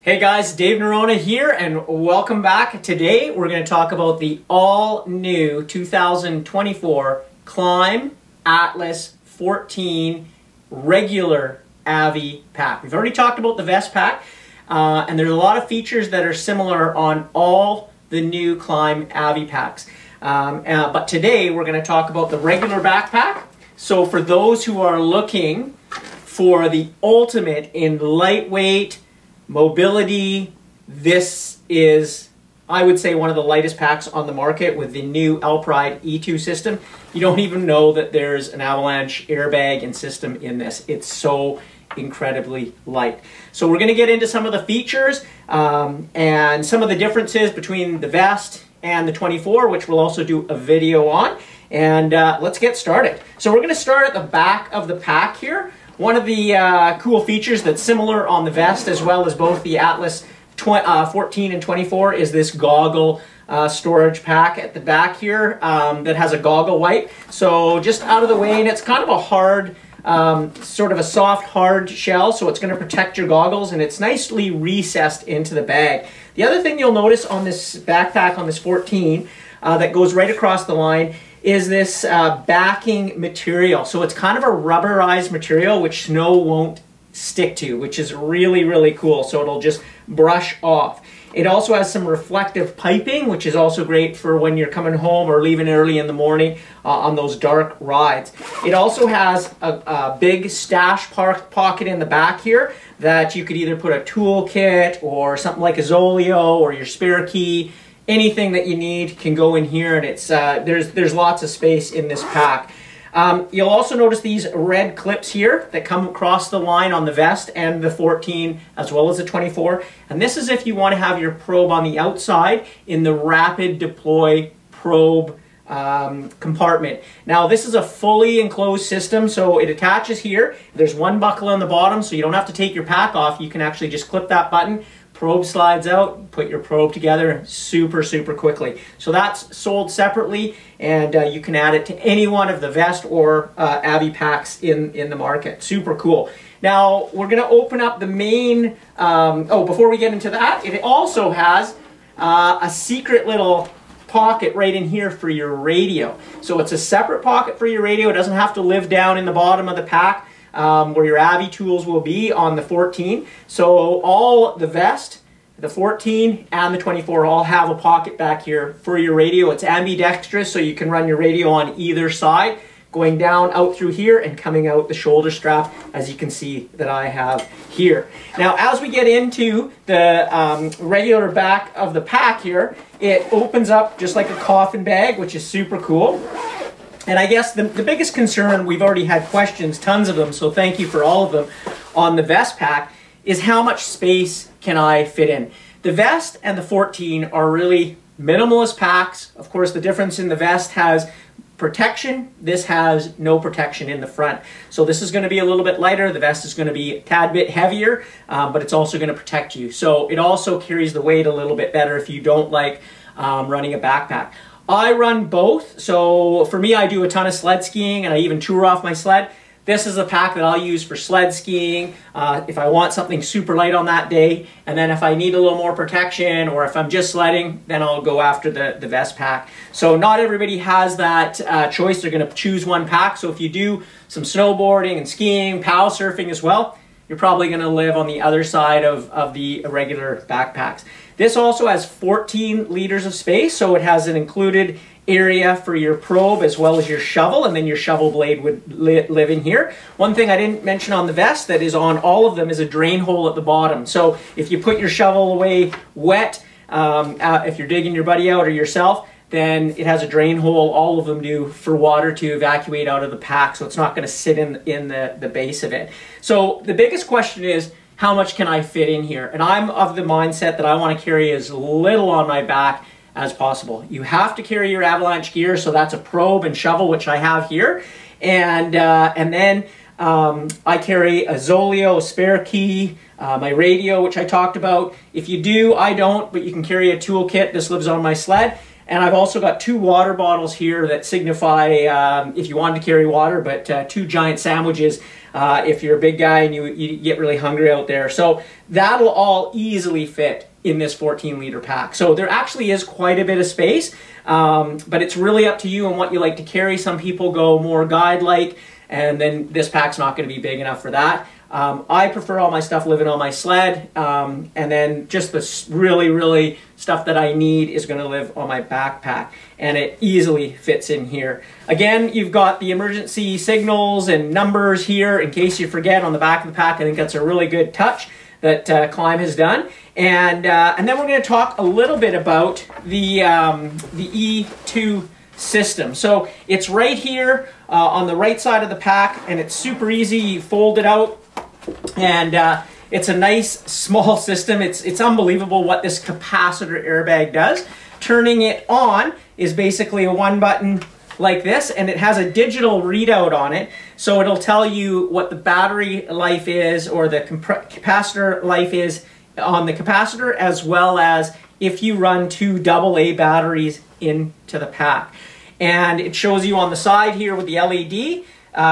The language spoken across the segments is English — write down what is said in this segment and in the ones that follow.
Hey guys, Dave Norona here and welcome back. Today we're going to talk about the all-new 2024 Klim Atlas 14 regular AVI pack. We've already talked about the vest pack and there's a lot of features that are similar on all the new Klim AVI packs. But today we're going to talk about the regular backpack. So for those who are looking for the ultimate in lightweight mobility, this is, I would say, one of the lightest packs on the market with the new Alpride E2 system. You don't even know that there's an avalanche airbag and system in this. It's so incredibly light. So we're going to get into some of the features and some of the differences between the vest and the 24, which we'll also do a video on. And let's get started. So we're going to start at the back of the pack here. One of the cool features that's similar on the vest as well as both the Atlas 14 and 24 is this goggle storage pack at the back here that has a goggle wipe. So just out of the way, and it's kind of a hard, sort of a soft hard shell, so it's going to protect your goggles, and it's nicely recessed into the bag. The other thing you'll notice on this backpack, on this 14, that goes right across the line is this backing material. So it's kind of a rubberized material which snow won't stick to, which is really, really cool. So it'll just brush off. It also has some reflective piping, which is also great for when you're coming home or leaving early in the morning on those dark rides. It also has a big stash pocket in the back here that you could either put a tool kit or something like a Zoleo or your spare key. Anything that you need can go in here, and it's there's lots of space in this pack. You'll also notice these red clips here that come across the line on the vest and the 14 as well as the 24. And this is if you want to have your probe on the outside in the rapid deploy probe compartment. Now this is a fully enclosed system, so it attaches here. There's one buckle on the bottom, so you don't have to take your pack off. You can actually just clip that button. Probe slides out, put your probe together super, super quickly. So that's sold separately, and you can add it to any one of the vest or AVI packs in the market. Super cool. Now, we're going to open up the main, before we get into that, it also has a secret little pocket right in here for your radio. So it's a separate pocket for your radio. It doesn't have to live down in the bottom of the pack. Where your AVI tools will be on the 14. So all the vest, the 14 and the 24 all have a pocket back here for your radio. It's ambidextrous, so you can run your radio on either side, going down out through here and coming out the shoulder strap, as you can see that I have here. Now as we get into the regular back of the pack here, it opens up just like a coffin bag, which is super cool. And I guess the biggest concern, we've already had questions, tons of them, so thank you for all of them, on the vest pack, is how much space can I fit in? The vest and the 14 are really minimalist packs. Of course, the difference in the vest has protection. This has no protection in the front. So this is going to be a little bit lighter. The vest is going to be a tad bit heavier, but it's also going to protect you. So it also carries the weight a little bit better if you don't like running a backpack. I run both, so for me I do a ton of sled skiing and I even tour off my sled. This is a pack that I'll use for sled skiing if I want something super light on that day, and then if I need a little more protection or if I'm just sledding, then I'll go after the vest pack. So not everybody has that choice. They're going to choose one pack, so if you do some snowboarding and skiing, pow surfing as well, you're probably going to live on the other side of the regular backpacks. This also has 14 liters of space, so it has an included area for your probe as well as your shovel, and then your shovel blade would live in here. One thing I didn't mention on the vest that is on all of them is a drain hole at the bottom. So if you put your shovel away wet, if you're digging your buddy out or yourself, then it has a drain hole, all of them do, for water to evacuate out of the pack, so it's not going to sit in the base of it. So the biggest question is, how much can I fit in here? And I'm of the mindset that I want to carry as little on my back as possible. You have to carry your avalanche gear, so that's a probe and shovel, which I have here. And then I carry a Zoleo, a spare key, my radio, which I talked about. If you do, I don't, but you can carry a tool kit. This lives on my sled. And I've also got 2 water bottles here that signify if you wanted to carry water, but 2 giant sandwiches if you're a big guy and you get really hungry out there. So that'll all easily fit in this 14-liter pack. So there actually is quite a bit of space, but it's really up to you and what you like to carry. Some people go more guide-like, and then this pack's not going to be big enough for that. I prefer all my stuff living on my sled, and then just the really stuff that I need is going to live on my backpack, and it easily fits in here. Again, you've got the emergency signals and numbers here in case you forget on the back of the pack. I think that's a really good touch that Klim has done. And then we're going to talk a little bit about the E2 system. So it's right here on the right side of the pack, and it's super easy. You fold it out, and it's a nice small system. It's unbelievable what this capacitor airbag does. Turning it on is basically a 1 button like this, and it has a digital readout on it, so it'll tell you what the battery life is, or the capacitor life is on the capacitor, as well as if you run 2 AA batteries into the pack. And it shows you on the side here with the LED,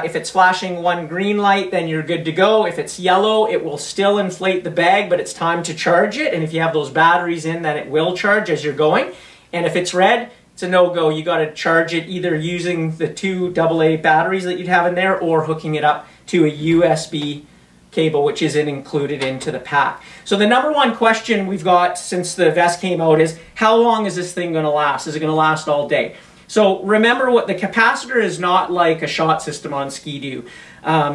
if it's flashing 1 green light, then you're good to go. If it's yellow, it will still inflate the bag, but it's time to charge it. And if you have those batteries in, then it will charge as you're going. And if it's red, it's a no-go. You got to charge it either using the 2 AA batteries that you'd have in there, or hooking it up to a USB cable, which isn't included into the pack. So the number one question we've got since the vest came out is, how long is this thing going to last? Is it going to last all day? So remember, what the capacitor is not like a shot system on Ski-Doo.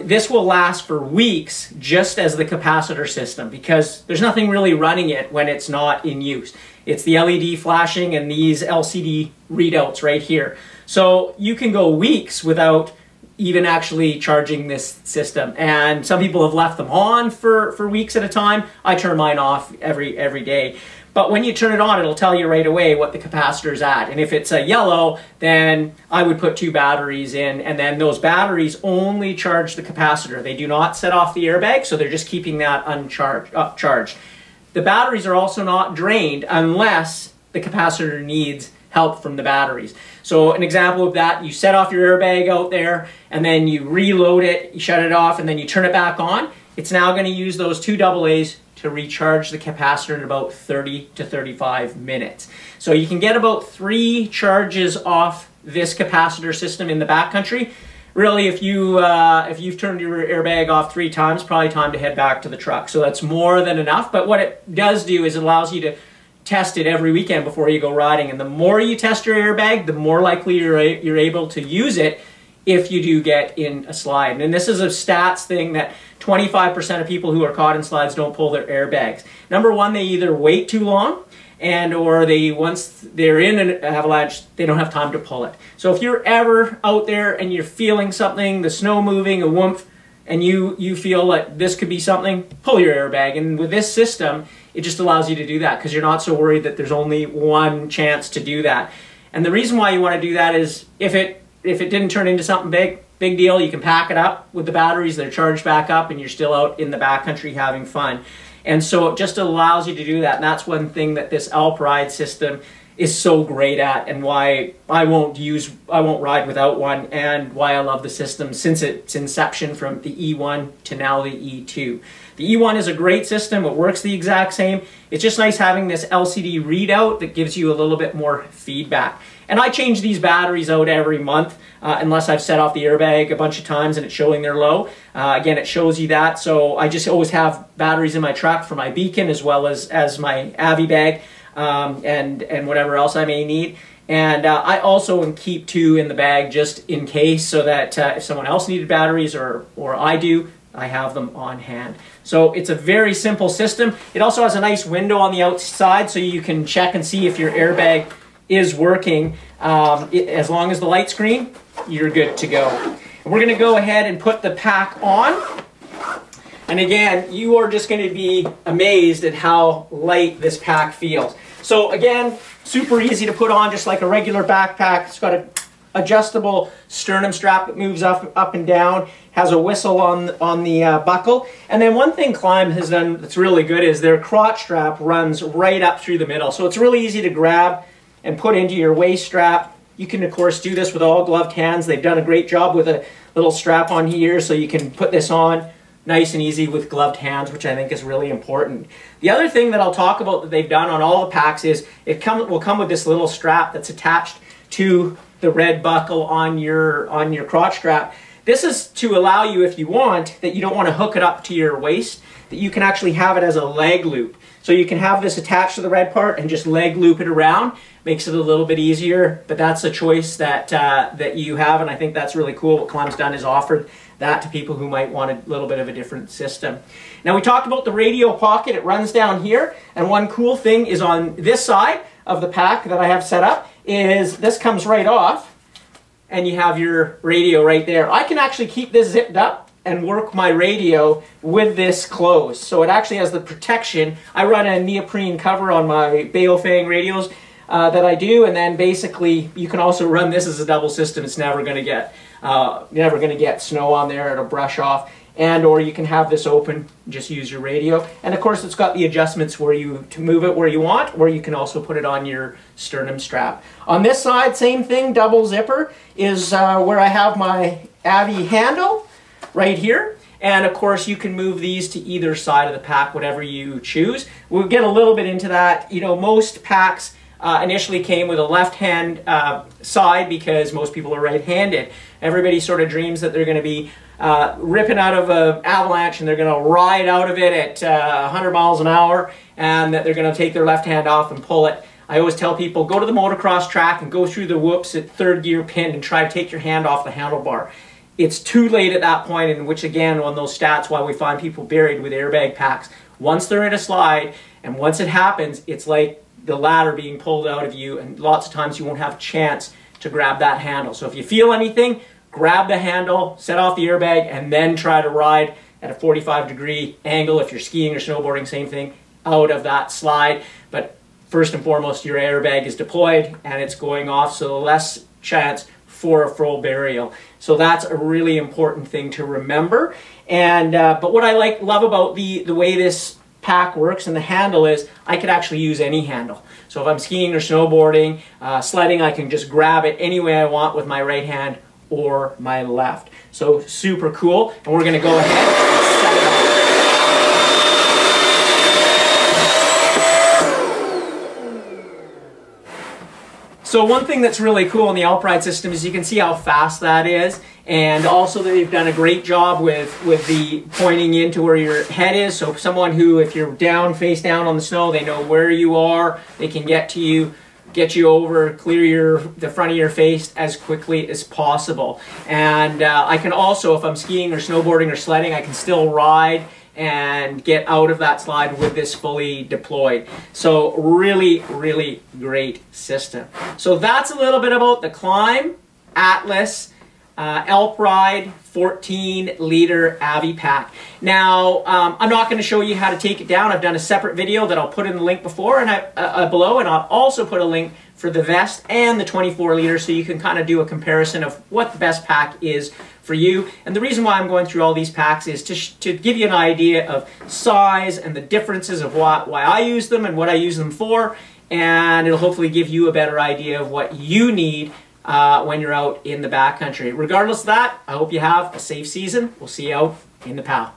This will last for weeks, just as the capacitor system, because there's nothing really running it when it's not in use. It's the LED flashing and these LCD readouts right here. So you can go weeks without even actually charging this system. And some people have left them on for weeks at a time. I turn mine off every day. But when you turn it on, it'll tell you right away what the capacitor's at. And if it's a yellow, then I would put 2 batteries in, and then those batteries only charge the capacitor. They do not set off the airbag, so they're just keeping that charged. The batteries are also not drained unless the capacitor needs help from the batteries. So an example of that, you set off your airbag out there, and then you reload it, you shut it off, and then you turn it back on. It's now going to use those 2 AA's to recharge the capacitor in about 30 to 35 minutes. So you can get about 3 charges off this capacitor system in the backcountry. Really, if you've turned your airbag off 3 times, probably time to head back to the truck. So that's more than enough. But what it does do is it allows you to test it every weekend before you go riding. And the more you test your airbag, the more likely you're able to use it if you do get in a slide. And this is a stats thing that 25% of people who are caught in slides don't pull their airbags. Number one, they either wait too long, or once they're in an avalanche, they don't have time to pull it. So if you're ever out there and you're feeling something, the snow moving, a whoomph, and you feel like this could be something, pull your airbag. And with this system, it just allows you to do that because you're not so worried that there's only one chance to do that. And the reason why you want to do that is if it didn't turn into something big deal, you can pack it up with the batteries, they're charged back up, and you're still out in the backcountry having fun. And so it just allows you to do that. And that's one thing that this Alpride system is so great at, and why I won't ride without one, and why I love the system since its inception from the E1 to now the E2. The E1 is a great system. It works the exact same. It's just nice having this LCD readout that gives you a little bit more feedback. And I change these batteries out every month unless I've set off the airbag a bunch of times and it's showing they're low. Again, it shows you that. So I just always have batteries in my truck for my beacon as well as my Avi bag and whatever else I may need. And I also keep 2 in the bag just in case, so that if someone else needed batteries or I do, I have them on hand. So it's a very simple system. It also has a nice window on the outside so you can check and see if your airbag is working. As long as the light's green, you're good to go. And we're going to go ahead and put the pack on. And again, you are just going to be amazed at how light this pack feels. So again, super easy to put on, just like a regular backpack. It's got an adjustable sternum strap that moves up and down, has a whistle on the buckle. And then one thing Klim has done that's really good is their crotch strap runs right up through the middle. So it's really easy to grab and put into your waist strap. You can, of course, do this with all gloved hands. They've done a great job with a little strap on here, so you can put this on nice and easy with gloved hands, which I think is really important. The other thing that I'll talk about that they've done on all the packs is will come with this little strap that's attached to the red buckle on your crotch strap. This is to allow you, if you want, that you don't want to hook it up to your waist, that you can actually have it as a leg loop. So you can have this attached to the red part and just leg loop it around. Makes it a little bit easier, but that's a choice that that you have, and I think that's really cool. What Klim's done is offered that to people who might want a little bit of a different system. Now, we talked about the radio pocket. It runs down here, and one cool thing is on this side of the pack that I have set up is this comes right off, and you have your radio right there. I can actually keep this zipped up and work my radio with this closed. So it actually has the protection. I run a neoprene cover on my Baofeng radios that I do, and then basically you can also run this as a double system. It's never going to get snow on there. It'll brush off. And or you can have this open, just use your radio. And of course it's got the adjustments where to move it where you want, or you can also put it on your sternum strap. On this side, same thing, double zipper is where I have my Avi handle right here. And of course you can move these to either side of the pack, whatever you choose. We'll get a little bit into that. You know, most packs initially came with a left-hand side because most people are right-handed. Everybody sort of dreams that they're going to be ripping out of an avalanche and they're going to ride out of it at 100 miles an hour, and that they're going to take their left hand off and pull it. I always tell people, go to the motocross track and go through the whoops at third gear pin and try to take your hand off the handlebar. It's too late at that point, in which again, on those stats, why we find people buried with airbag packs. Once they're in a slide, and once it happens, it's like the ladder being pulled out of you, and lots of times you won't have a chance to grab that handle. So if you feel anything, grab the handle, set off the airbag, and then try to ride at a 45-degree angle. If you're skiing or snowboarding, same thing, out of that slide. But first and foremost, your airbag is deployed and it's going off, so less chance for a full burial. So that's a really important thing to remember. And but what I love about the way this pack works and the handle is I could actually use any handle. So if I'm skiing or snowboarding, sledding, I can just grab it any way I want with my right hand or my left. So super cool. And we're going to go ahead and set it up. So one thing that's really cool in the Alpride system is you can see how fast that is, and also they've done a great job with the pointing into where your head is. So someone who, if you're down, face down on the snow, they know where you are, they can get you over, clear the front of your face as quickly as possible. And I can also, if I'm skiing or snowboarding or sledding, I can still ride and get out of that slide with this fully deployed. So really, really great system. So that's a little bit about the Klim Atlas Alpride 14 liter Avi pack. Now, I'm not going to show you how to take it down. I've done a separate video that I'll put in the link before and below, and I'll also put a link for the vest and the 24 liter, so you can kind of do a comparison of what the best pack is for you. And the reason why I'm going through all these packs is to give you an idea of size and the differences of why I use them and what I use them for, and it'll hopefully give you a better idea of what you need when you're out in the backcountry. Regardless of that, I hope you have a safe season. We'll see you out in the POW.